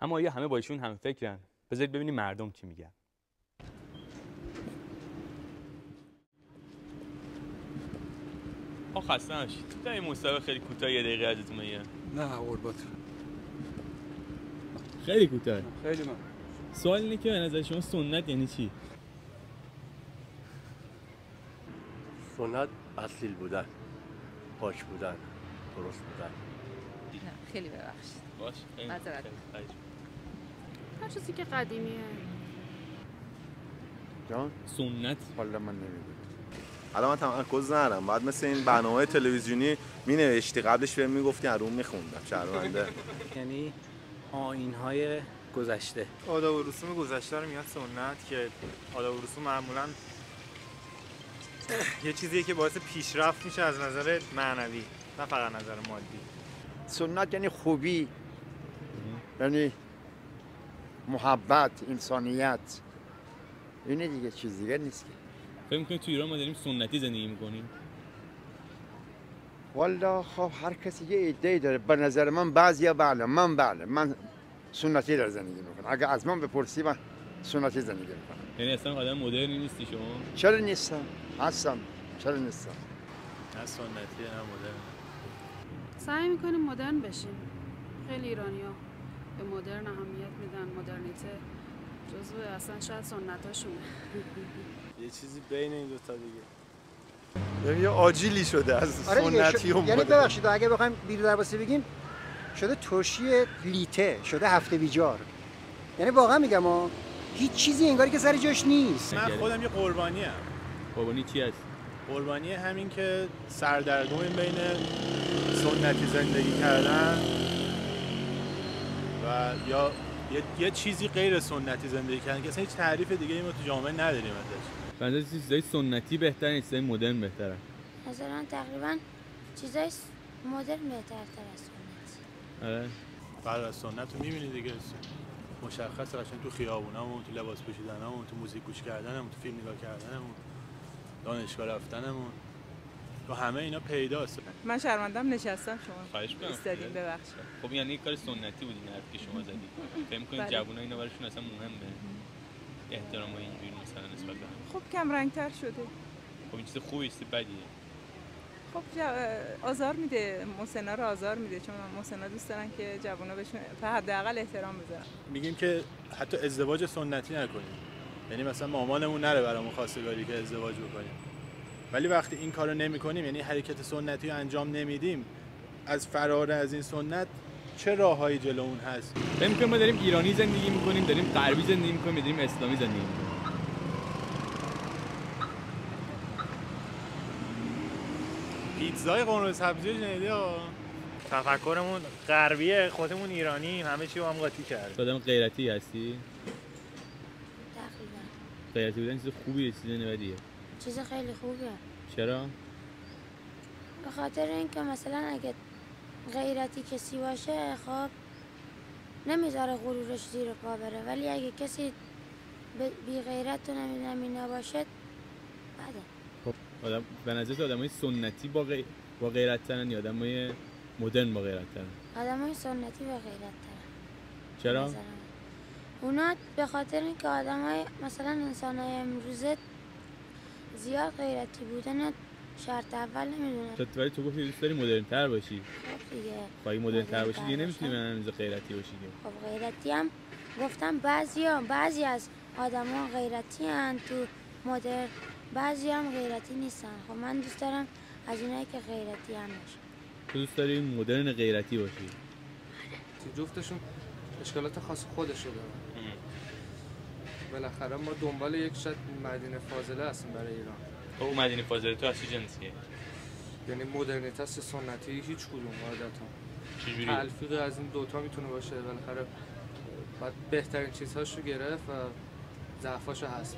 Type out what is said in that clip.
اما آیا همه با ایشون هم فکرن؟ بذارید ببینیم مردم چی میگن. خسته نباشید. تا این مصاحبه خیلی کوتاه، یه دقیقه ازتون میگم. نه قربات. خیلی کوتاه. خیلی من. سوال اینه که به نظر شما سنت یعنی چی؟ سنت اصیل بودن، پاک بودن، درست بودن. نه خیلی ببخشید. باش. معذرت. هر چیزی که قدیمیه. جان؟ سنت والا من نمیدونم. الان من تمرکز ندارم، بعد مثل این برنامه تلویزیونی می-نوشتی قبلش بهم میگفتی رو میخوندم شهرونده. یعنی آیین‌های گذشته. آداب و رسوم گذشته رو میاد سنت، که آداب و رسوم معمولاً یه چیزیه که باعث پیشرفت میشه از نظر معنوی، نه فقط نظر مادی. سنت یعنی خوبی، یعنی محبت، انسانیت. اینه دیگه، چیز دیگه نیست که. فکر می‌کنید تو ایران ما داریم سنتی زندگی می‌کنیم؟ والا خب هر کسی یه ایده داره. به نظر من بعضیا بله، من سنتی داره زندگی میکنم. اگه از من بپرسی من سنتی زندگی میکنم. یعنی اصلا آدم مدرنی نیستی شما؟ چرا نیستم؟ هستم. چرا نیستم؟ نه سنتی نه مدرن. سعی میکنیم مدرن بشیم. خیلی ایرانی‌ها به مدرن اهمیت میدن. مدرنیته جزو اصلا شاید سنتاشونه. یه چیزی بین این دو تا دیگه. یعنی یه آجیلی شده از سنتی و یعنی ببخشید اگه بخوایم بیرو درباسی بگیم شده ترشی لیته، شده هفته بیجار. یعنی واقعا میگم هیچ چیزی انگاری که سر جاش نیست. من خودم یه قربانی ام. قربانی چی هست؟ قربانی همین که سردرگم بین سنتی زندگی کردن و یا یه چیزی غیر سنتی زندگی کردن که اصلا هیچ تعریف دیگه ما تو جامعه نداریم ازش. بنده چیزای سنتی بهتره، چیزای مدرن بهتره. مثلا تقریبا چیزای مدرن بهترتر از سنت. آره. بعد از سنت رو می‌بینی دیگه مشخصه، قشنگ تو خیابونامون، تو لباس پوشیدنامون، تو موزیک گوش کردنمون، تو فیلم نگاه کردنمون، دانشگاه رفتنمون، تو همه اینا پیداست. من شرمندم نشستم شما. خواهش می‌کنم. استادین ببخشید. خب یعنی کار سنتی بود این حرفی که شما زدید. فکر می‌کنید جوونا اینا براشون اصلا مهمه؟ احترام و اینجوری مثلا نسبت به هم. خب کم رنگ‌تر شده. خب این چیز خوبی است بدیه. خب آزار میده، مسنا رو آزار میده، چون مسنا دوست دارن که جوونا بهشون تا حداقل احترام بذارن. میگیم که حتی ازدواج سنتی نکنیم. یعنی مثلا مامانمون نره برامون خواستگاری که ازدواج بکنیم. ولی وقتی این کارو نمی‌کنیم، یعنی حرکت سنتی رو انجام نمیدیم، از فرار از این سنت چه راههایی جلومون هست؟ فکر می‌کنم ما داریم ایرانی زندگی می‌کنیم، داریم غربی زندگی می‌کنیم، داریم اسلامی زندگی می‌کنیم. پیتزای قرمه سبزی شنیدی ها؟ تفکرمون غربیه، خودمون ایرانی، همه چی رو هم قاطی کرد. آدم غیرتی هستی؟ تقریبا. غیرتی بودن چیز خوبیه، چیز بدیه؟ چیز خیلی خوبه. چرا؟ به خاطر اینکه مثلا اگه غیرتی کسی باشه خب نمیذاره غرورش زیر پا بره، ولی اگه کسی بی غیرت و نمیدونم نباشه بده. خب آدم به نظر آدمای سنتی با غیرت ترن یا آدمای مدرن با غیرت ترن؟ آدمای سنتی با غیرت ترن. چرا؟ اونا به خاطر اینکه آدمای مثلا انسانای امروزه زیاد غیرتی بودن شرط اول نمیدونن. ولی تو گفتی دوست داری مدرن تر باشی. خب دیگه. اگه مدرن تر باشی دیگه نمیتونی به اندازه غیرتی باشی. خب غیرتی هم گفتم بعضی از آدما غیرتی ان تو مدرن، بعضی هم غیرتی نیستن. خب من دوست دارم از اینایی که غیرتی هم باشن. تو دوست داری مدرن غیرتی باشی؟ جفتشون اشکالات خاص خودشو دارن. بالاخره ما دنبال یک شاید مدینه فاضله هستیم برای ایران. خب مدینه فاضله تو از چه جنسیه؟ یعنی مدرنیته است سنتی هیچ کدوم قاعدتا. چجوری؟ تلفیق از این دوتا میتونه باشه. بالاخره باید بهترین چیزهاشو گرفت و ضعفاشو حذف.